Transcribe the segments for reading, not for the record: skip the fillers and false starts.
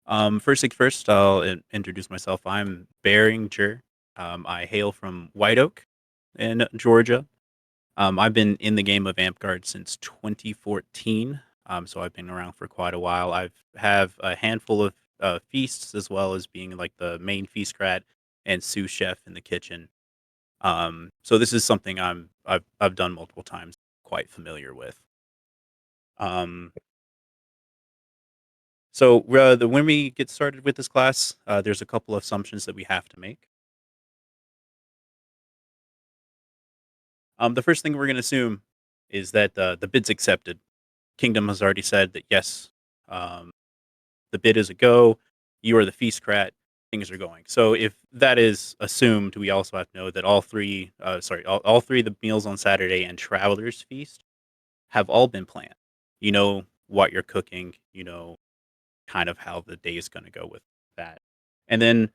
First things first, I'll introduce myself. I'm Behringer. I hail from White Oak in Georgia. I've been in the game of AmpGuard since 2014, so I've been around for quite a while. I have a handful of feasts as well as being like the main feast rat and sous chef in the kitchen. So this is something I've done multiple times, quite familiar with. Um, when we get started with this class, there's a couple of assumptions that we have to make. The first thing we're going to assume is that the bid's accepted. Kingdom has already said that yes, um, the bid is a go. You are the feast crat. Things are going. So if that is assumed, we also have to know that all three of the meals on Saturday and Traveler's Feast have all been planned. You know what you're cooking. You know kind of how the day is going to go with that. And then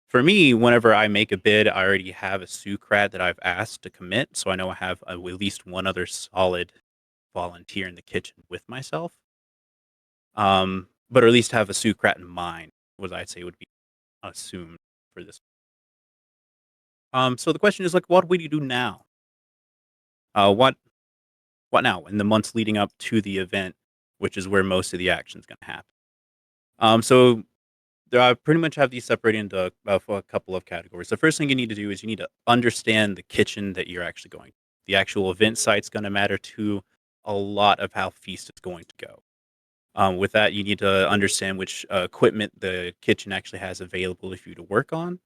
for me, whenever I make a bid, I already have a Socrat that I've asked to commit, so I know I have at least one other solid volunteer in the kitchen with myself. But at least have a Socrat in mind, what I'd say would be assumed for this. So the question is like, what would you do now? What now in the months leading up to the event, which is where most of the action is going to happen. So I pretty much have these separated into a couple of categories. The first thing you need to do is you need to understand the kitchen that you're actually going. The actual event site's going to matter to a lot of how feast is going to go. With that, you need to understand which equipment the kitchen actually has available for you to work on,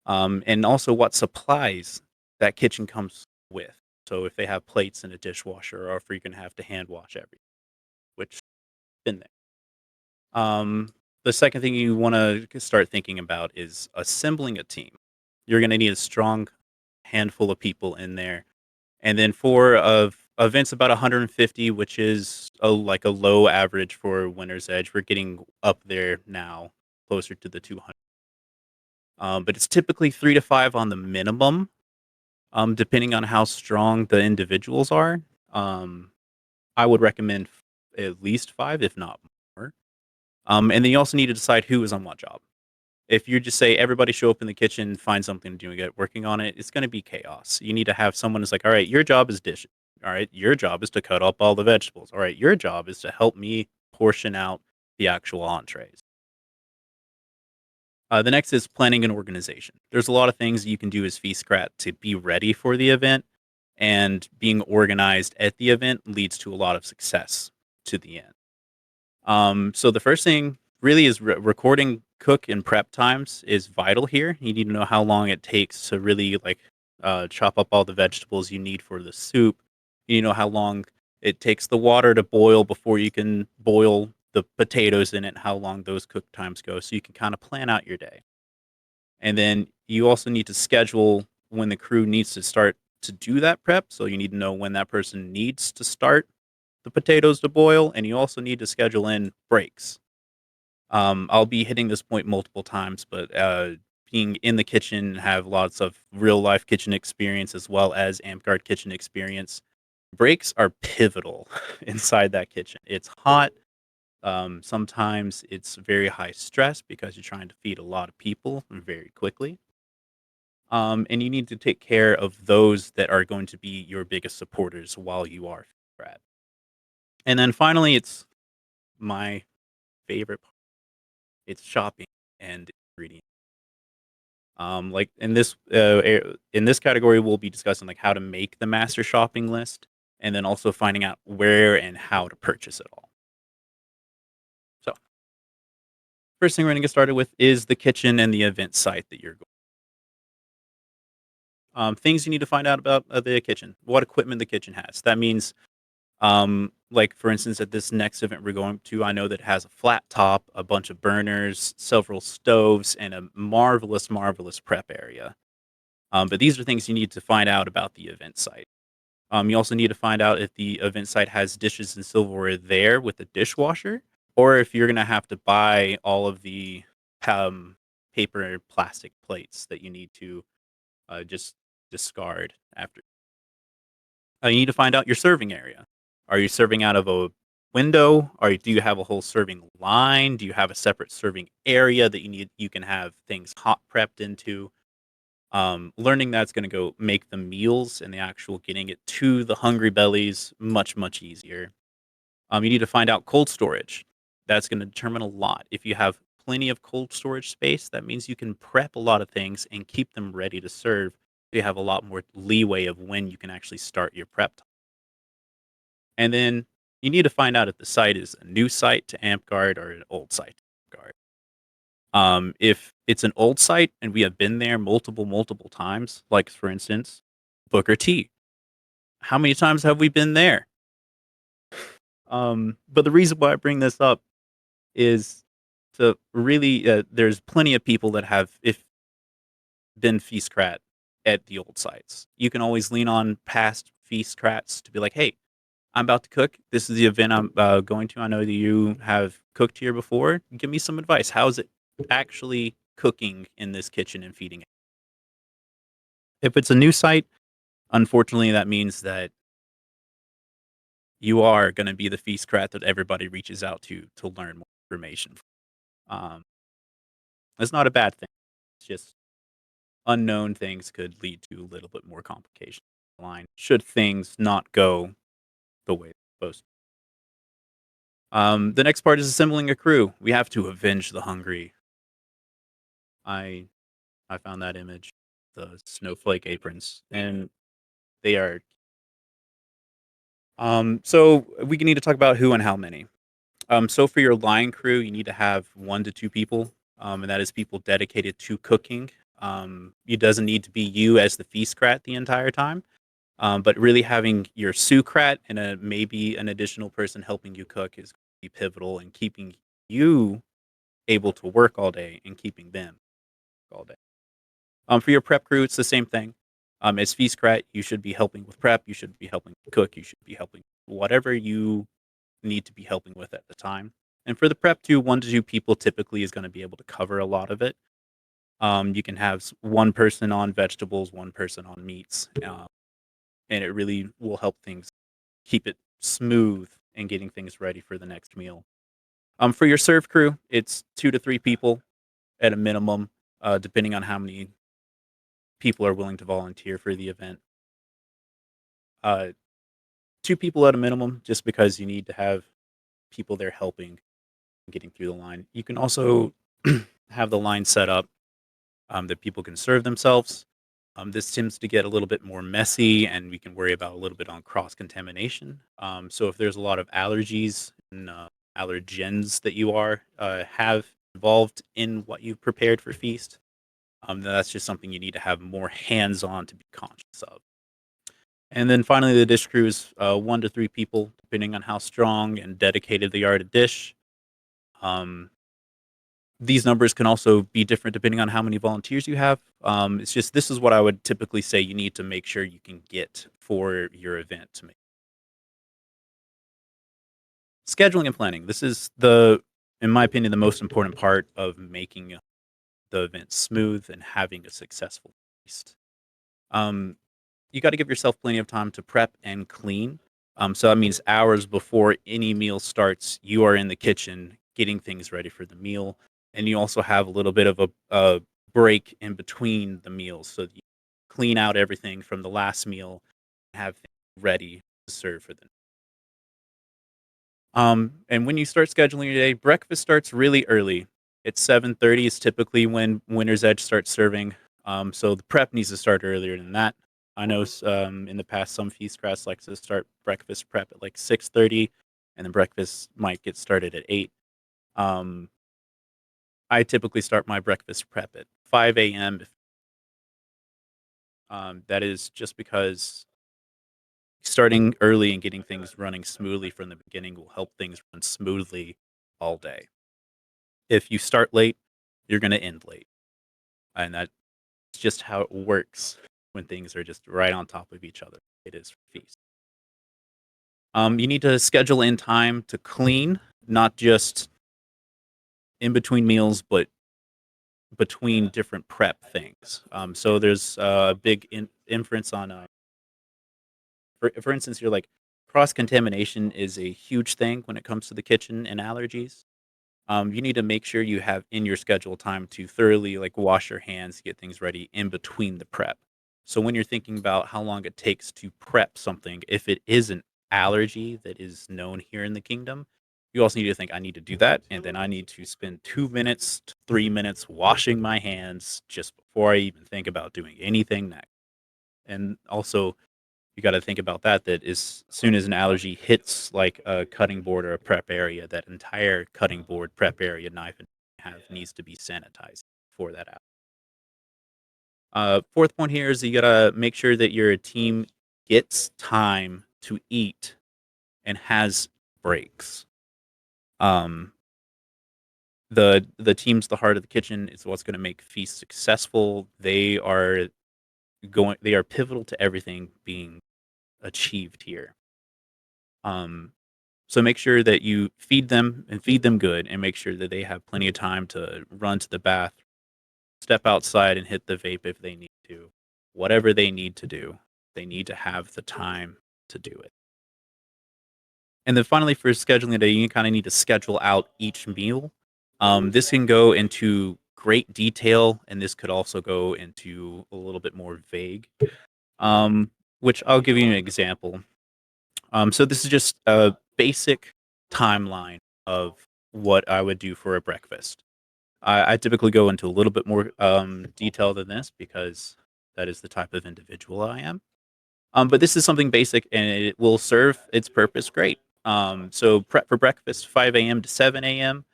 and also what supplies that kitchen comes with. So if they have plates and a dishwasher, or if you're going to have to hand wash everything, which been there. The second thing you want to start thinking about is assembling a team. You're going to need a strong handful of people in there. And then for of events about 150, which is like a low average for Winter's Edge, we're getting up there now, closer to the 200. But it's typically 3 to 5 on the minimum, depending on how strong the individuals are. Um, I would recommend at least 5, if not more. And then you also need to decide who is on what job. If you just say everybody show up in the kitchen, find something to do and get working on it, it's going to be chaos. You need to have someone who's like, all right, your job is dishes. All right, your job is to cut up all the vegetables. All right, your job is to help me portion out the actual entrees. The next is planning and organization. There's a lot of things you can do as Feastcrat to be ready for the event, and being organized at the event leads to a lot of success to the end. So the first thing really is recording cook and prep times is vital here. You need to know how long it takes to really like chop up all the vegetables you need for the soup. You know how long it takes the water to boil before you can boil the potatoes in it, how long those cook times go, so you can kind of plan out your day. And then you also need to schedule when the crew needs to start to do that prep. So you need to know when that person needs to start the potatoes to boil, and you also need to schedule in breaks. I'll be hitting this point multiple times, but being in the kitchen, have lots of real life kitchen experience as well as AmpGuard kitchen experience. Breaks are pivotal inside that kitchen. It's hot. Sometimes it's very high stress because you're trying to feed a lot of people very quickly. And you need to take care of those that are going to be your biggest supporters while you are Brad. And then finally, it's my favorite part. It's shopping and ingredients. Like in this category, we'll be discussing like how to make the master shopping list, and then also finding out where and how to purchase it all. So first thing we're gonna get started with is the kitchen and the event site that you're going. Things you need to find out about the kitchen, what equipment the kitchen has. That means like for instance, at this next event we're going to, I know that it has a flat top, a bunch of burners, several stoves, and a marvelous prep area. But these are things you need to find out about the event site. You also need to find out if the event site has dishes and silverware there with a dishwasher, or if you're gonna have to buy all of the um, paper and plastic plates that you need to just discard after. You need to find out your serving area. Are you serving out of a window, or do you have a whole serving line? Do you have a separate serving area that you can have things hot prepped into? Learning that's going to go make the meals and the actual getting it to the hungry bellies much easier. You need to find out cold storage. That's going to determine a lot. If you have plenty of cold storage space, that means you can prep a lot of things and keep them ready to serve. You have a lot more leeway of when you can actually start your prep. And then you need to find out if the site is a new site to AmpGuard or an old site to AmpGuard. If it's an old site and we have been there multiple times, like for instance, Booker T. How many times have we been there? But the reason why I bring this up is to really, there's plenty of people that have if been Feastcrat at the old sites. You can always lean on past Feastcrats to be like, hey, I'm about to cook. This is the event I'm going to. I know that you have cooked here before. Give me some advice. How is it actually cooking in this kitchen and feeding it? If it's a new site, unfortunately, that means that you are going to be the Feastcrat that everybody reaches out to learn more information. Um, it's not a bad thing. It's just unknown things could lead to a little bit more complication line should things not go the way they're supposed to. The next part is assembling a crew. We have to avenge the hungry. I I found that image, the snowflake aprons, and they are. So we need to talk about who and how many. So for your line crew, you need to have 1 to 2 people, and that is people dedicated to cooking. It doesn't need to be you as the feastcrat the entire time, but really having your sous-crat and maybe an additional person helping you cook is going to be pivotal in keeping you able to work all day and keeping them all day. For your prep crew, it's the same thing. As feastcrat, you should be helping with prep. You should be helping cook. You should be helping whatever you need to be helping with at the time. And for the prep too, 1 to 2 people typically is going to be able to cover a lot of it. You can have 1 person on vegetables, 1 person on meats, and it really will help things keep it smooth and getting things ready for the next meal. For your serve crew, it's 2 to 3 people at a minimum, depending on how many people are willing to volunteer for the event. Uh, 2 people at a minimum, just because you need to have people there helping getting through the line. You can also have the line set up that people can serve themselves. This tends to get a little bit more messy, and we can worry about a little bit on cross contamination. So if there's a lot of allergies and allergens that you are have involved in what you've prepared for feast, then that's just something you need to have more hands on to be conscious of. And then finally, the dish crew is 1 to 3 people, depending on how strong and dedicated they are to dish. Um, these numbers can also be different depending on how many volunteers you have. It's just this is what I would typically say you need to make sure you can get for your event to make scheduling and planning. This is in my opinion, the most important part of making the event smooth and having a successful feast. Um, you got to give yourself plenty of time to prep and clean. So that means hours before any meal starts, you are in the kitchen getting things ready for the meal, and you also have a little bit of a break in between the meals, so that you clean out everything from the last meal, and have things ready to serve for the. And when you start scheduling your day, breakfast starts really early. It's 7:30 is typically when Winter's Edge starts serving. So the prep needs to start earlier than that. I know in the past some feast crafts like to start breakfast prep at like 6:30, and then breakfast might get started at 8. Um, I typically start my breakfast prep at 5 a.m. That is just because starting early and getting things running smoothly from the beginning will help things run smoothly all day. If you start late, you're going to end late. And that's just how it works when things are just right on top of each other. It is for feast. You need to schedule in time to clean, not just in between meals, but between different prep things. So there's a big inference on, for instance, you're like cross contamination is a huge thing when it comes to the kitchen and allergies. You need to make sure you have in your schedule time to thoroughly like wash your hands, get things ready in between the prep. So when you're thinking about how long it takes to prep something, if it is an allergy that is known here in the kingdom, you also need to think I need to do that, and then I need to spend 2 minutes to 3 minutes washing my hands just before I even think about doing anything next. And also, you gotta think about that, that as soon as an allergy hits, like, a cutting board or a prep area, that entire cutting board, prep area, knife, and have needs to be sanitized for that out. 4th point here is you gotta make sure that your team gets time to eat and has breaks. Um, the team's the heart of the kitchen. It's what's gonna make feast successful. They are pivotal to everything being achieved here. Um So make sure that you feed them and feed them good and make sure that they have plenty of time to run to the bath, step outside and hit the vape if they need to. Whatever they need to do, they need to have the time to do it. And then finally, for scheduling a day, you kind of need to schedule out each meal. This can go into great detail, and this could also go into a little bit more vague. Which I'll give you an example. So this is just a basic timeline of what I would do for a breakfast. I typically go into a little bit more detail than this because that is the type of individual I am. But this is something basic and it will serve its purpose great. So prep for breakfast 5 a.m. to 7 a.m.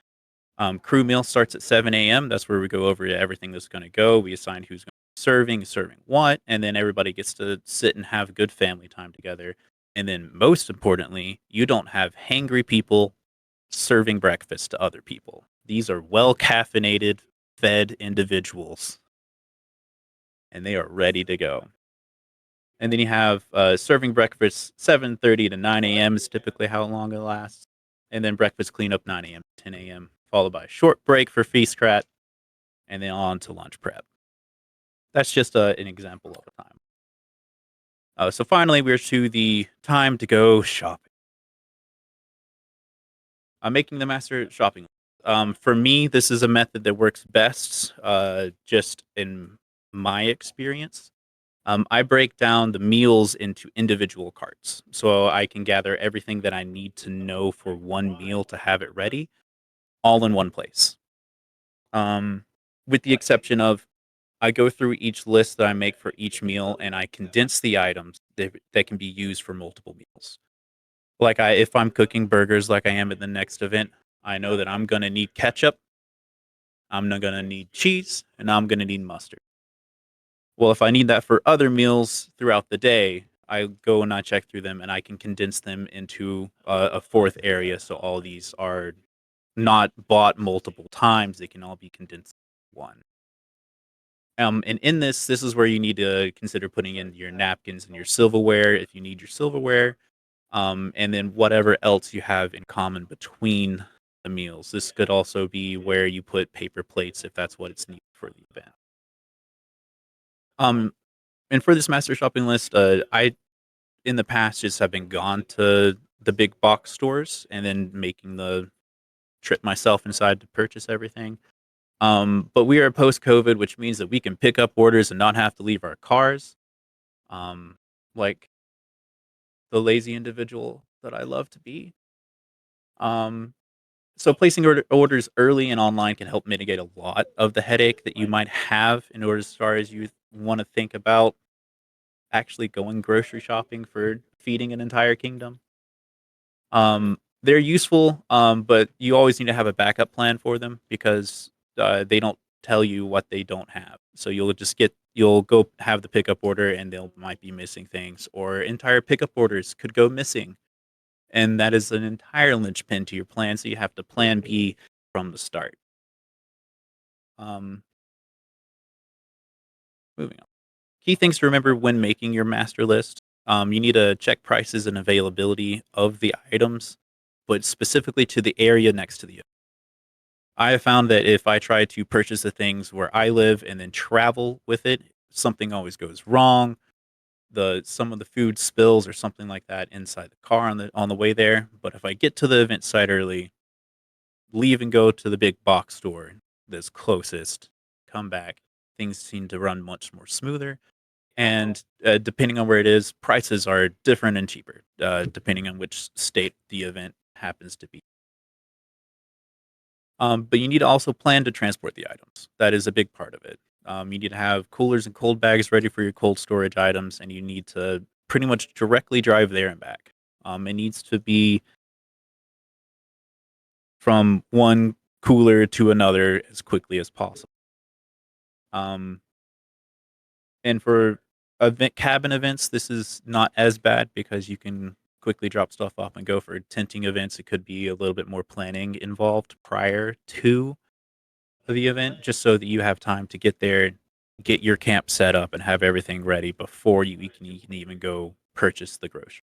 Crew meal starts at 7 a.m. That's where we go over everything that's going to go. We assign who's going to be serving what, and then everybody gets to sit and have good family time together. And then, most importantly, you don't have hangry people serving breakfast to other people. These are well caffeinated, fed individuals, and they are ready to go. And then you have serving breakfast 7:30 to 9 a.m. is typically how long it lasts, and then breakfast cleanup 9 a.m. to 10 a.m. followed by a short break for feast crat, and then on to lunch prep. That's just an example of the time. So finally, we're to the time to go shopping. Making the master shopping. For me, this is a method that works best, just in my experience. I break down the meals into individual carts, so I can gather everything that I need to know for one meal to have it ready, all in one place. Um, with the exception of I go through each list that I make for each meal, and I condense the items that can be used for multiple meals. If I'm cooking burgers like I am at the next event, I know that I'm gonna need ketchup, I'm not gonna need cheese, and I'm gonna need mustard. Well, if I need that for other meals throughout the day, I go and I check through them, and I can condense them into a fourth area, so all these are not bought multiple times, they can all be condensed in one. And in this is where you need to consider putting in your napkins and your silverware if you need your silverware, and then whatever else you have in common between the meals. This could also be where you put paper plates if that's what it's needed for the event. Um, and for this master shopping list, I in the past just have been gone to the big box stores and then making the trip myself inside to purchase everything. But we are post COVID, which means that we can pick up orders and not have to leave our cars. Um, like the lazy individual that I love to be. Um, so placing orders early and online can help mitigate a lot of the headache that you might have in order as far as you want to think about actually going grocery shopping for feeding an entire kingdom. They're useful, but you always need to have a backup plan for them because they don't tell you what they don't have. So you'll go have the pickup order and they'll might be missing things, or entire pickup orders could go missing, and that is an entire linchpin to your plan. So you have to plan B from the start. Um, moving on. Key things to remember when making your master list. You need to check prices and availability of the items, but specifically to the area next to the. I have found that if I try to purchase the things where I live and then travel with it, something always goes wrong. some of the food spills or something like that inside the car on the way there. But if I get to the event site early, leave and go to the big box store that's closest, come back, things seem to run much more smoother. And depending on where it is, prices are different and cheaper, depending on which state the event happens to be. But you need to also plan to transport the items. That is a big part of it. You need to have coolers and cold bags ready for your cold storage items, and you need to pretty much directly drive there and back. It needs to be from one cooler to another as quickly as possible. Um, and for cabin events, this is not as bad because you can quickly drop stuff off and go. For tenting events, it could be a little bit more planning involved prior to the event, just so that you have time to get there, get your camp set up, and have everything ready before you can even go purchase the grocery.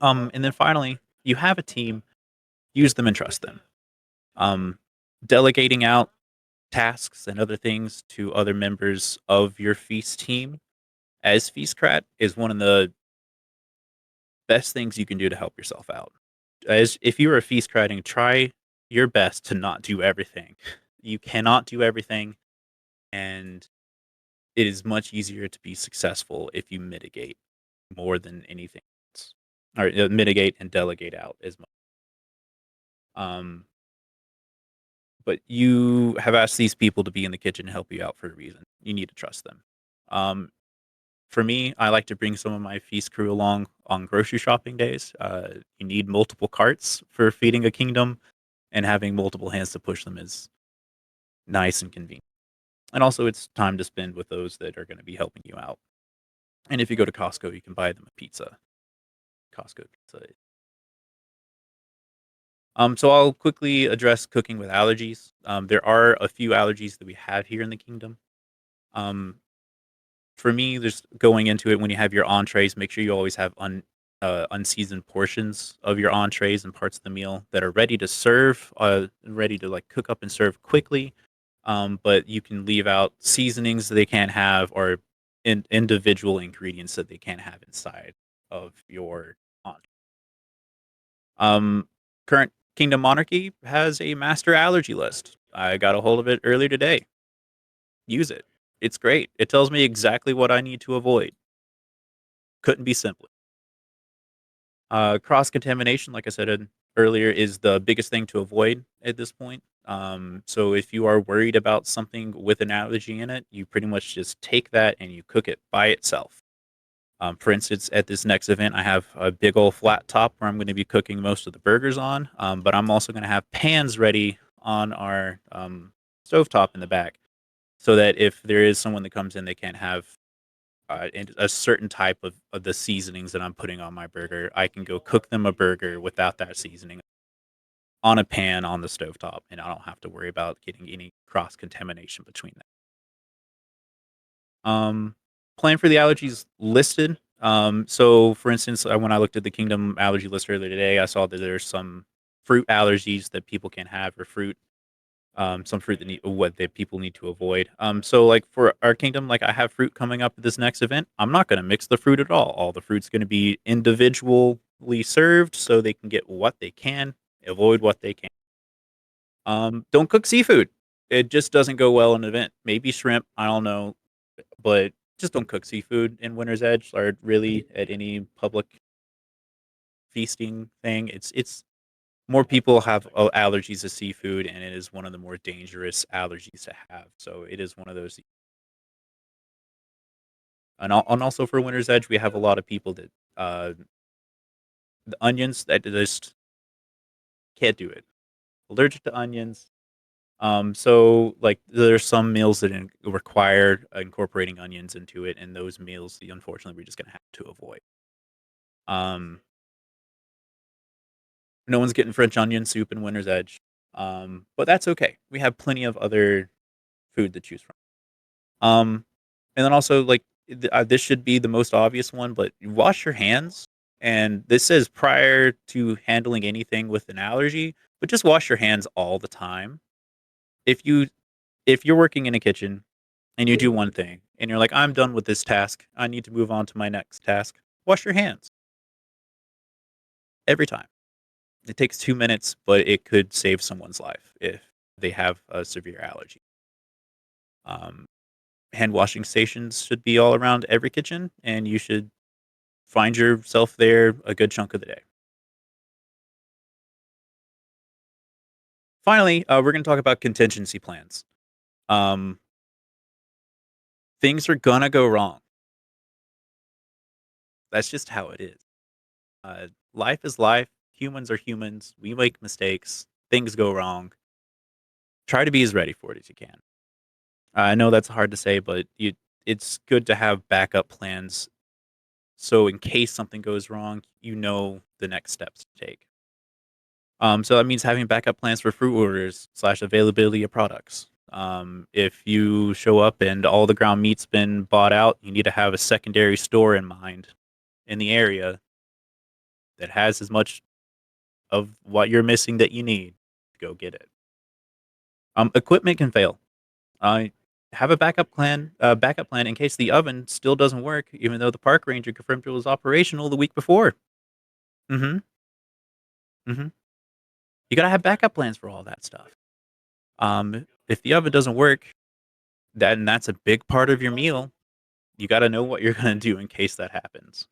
And then finally, you have a team, use them and trust them. Um, Delegating out tasks and other things to other members of your feast team as Feastcrat is one of the best things you can do to help yourself out. As if you are a Feastcratting, try your best to not do everything. You cannot do everything, and it is much easier to be successful if you mitigate more than anything else, or mitigate and delegate out as much. Um, but you have asked these people to be in the kitchen and help you out for a reason. You need to trust them. Um, for me, I like to bring some of my feast crew along on grocery shopping days. You need multiple carts for feeding a kingdom, and having multiple hands to push them is nice and convenient. And also, it's time to spend with those that are going to be helping you out. And if you go to Costco, you can buy them a pizza. Costco pizza. So I'll quickly address cooking with allergies. There are a few allergies that we have here in the kingdom. Um, for me, there's going into it when you have your entrees. Make sure you always have unseasoned portions of your entrees and parts of the meal that are ready to serve, ready to like cook up and serve quickly. But you can leave out seasonings that they can't have, or individual ingredients that they can't have inside of your entree. Um, Current Kingdom Monarchy has a master allergy list. I got a hold of it earlier today. Use it. It's great. It tells me exactly what I need to avoid. Couldn't be simpler. Cross contamination, like I said earlier, is the biggest thing to avoid at this point. So if you are worried about something with an allergy in it, you pretty much just take that and you cook it by itself. For instance, at this next event, I have a big old flat top where I'm going to be cooking most of the burgers on, but I'm also going to have pans ready on our stovetop in the back, so that if there is someone that comes in, they can't have a certain type of the seasonings that I'm putting on my burger. I can go cook them a burger without that seasoning on a pan on the stovetop, and I don't have to worry about getting any cross contamination between them. Um, Plan for the allergies listed. So, for instance, when I looked at the Kingdom allergy list earlier today, I saw that there's some fruit allergies that people can have, or some fruit that people need to avoid. So like for our kingdom, like I have fruit coming up at this next event. I'm not going to mix the fruit at all. All the fruit's going to be individually served, so they can get what they can, avoid what they can. Don't cook seafood. It just doesn't go well in an event. Maybe shrimp. I don't know, but just don't cook seafood in Winter's Edge, or really at any public feasting thing. It's more people have allergies to seafood, and it is one of the more dangerous allergies to have. So it is one of those. And also for Winter's Edge, we have a lot of people that the onions that just can't do it. Allergic to onions. So like there's some meals that require incorporating onions into it, and those meals, unfortunately, we're just gonna have to avoid. Um, no one's getting French onion soup in Winter's Edge, but that's okay. We have plenty of other food to choose from. And then also, like, this should be the most obvious one, but you wash your hands. And this says prior to handling anything with an allergy, but just wash your hands all the time. If you if you're working in a kitchen and you do one thing and you're like, I'm done with this task. I need to move on to my next task. Wash your hands every time. It takes 2 minutes, but it could save someone's life if they have a severe allergy. Um, Hand washing stations should be all around every kitchen, and you should find yourself there a good chunk of the day. Finally, we're going to talk about contingency plans. Um, Things are going to go wrong. That's just how it is. Life is life. Humans are humans. We make mistakes. Things go wrong. Try to be as ready for it as you can. I know that's hard to say, but it's good to have backup plans. So in case something goes wrong, you know the next steps to take. So that means having backup plans for fruit orders slash availability of products. If you show up and all the ground meat's been bought out, you need to have a secondary store in mind in the area that has as much of what you're missing that you need to go get it. Equipment can fail. Uh, have a backup plan in case the oven still doesn't work, even though the park ranger confirmed it was operational the week before. Mm-hmm. Mm-hmm. You gotta have backup plans for all that stuff. If the oven doesn't work, then that's a big part of your meal. You gotta know what you're gonna do in case that happens.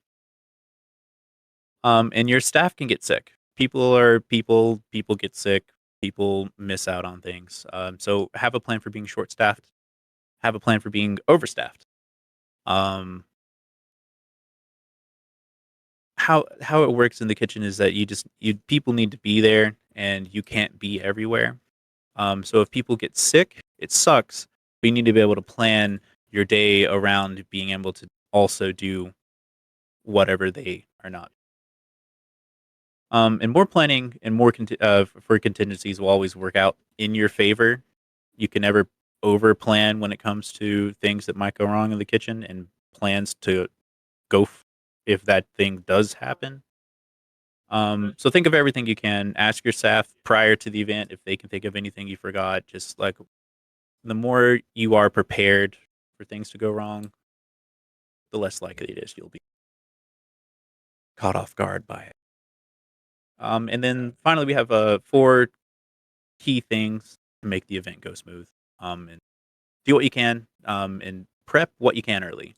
And your staff can get sick. People are people. People get sick. People miss out on things. So have a plan for being short staffed. Have a plan for being overstaffed. Um, how it works in the kitchen is that you people need to be there and you can't be everywhere. So if people get sick, it sucks. But you need to be able to plan your day around being able to also do whatever they are not. And more planning and for contingencies will always work out in your favor. You can never over plan when it comes to things that might go wrong in the kitchen and plans to go if that thing does happen. So think of everything you can. Ask your staff prior to the event if they can think of anything you forgot. Just like the more you are prepared for things to go wrong, the less likely it is you'll be caught off guard by it. And then finally, we have four key things to make the event go smooth. And do what you can, and prep what you can early.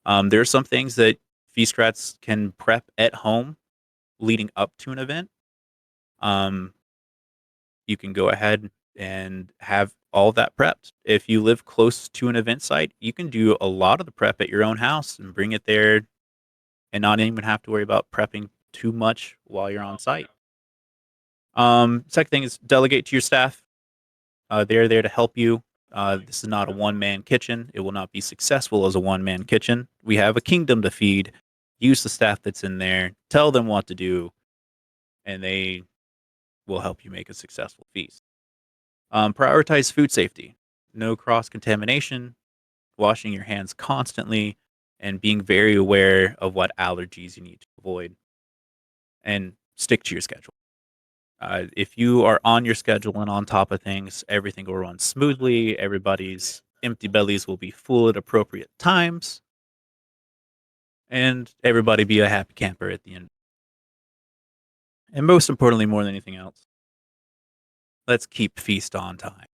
There are some things that Feastrats can prep at home leading up to an event. Um, you can go ahead and have all that prepped. If you live close to an event site, you can do a lot of the prep at your own house and bring it there and not even have to worry about prepping too much while you're on site. Second thing is delegate to your staff. They're there to help you. This is not a one man kitchen. It will not be successful as a one man kitchen. We have a kingdom to feed. Use the staff that's in there. Tell them what to do, and they will help you make a successful feast. Prioritize food safety. No cross contamination. Washing your hands constantly, and being very aware of what allergies you need to avoid. And stick to your schedule. If you are on your schedule and on top of things, everything will run smoothly. Everybody's empty bellies will be full at appropriate times, and everybody be a happy camper at the end. And most importantly, more than anything else, let's keep feast on time.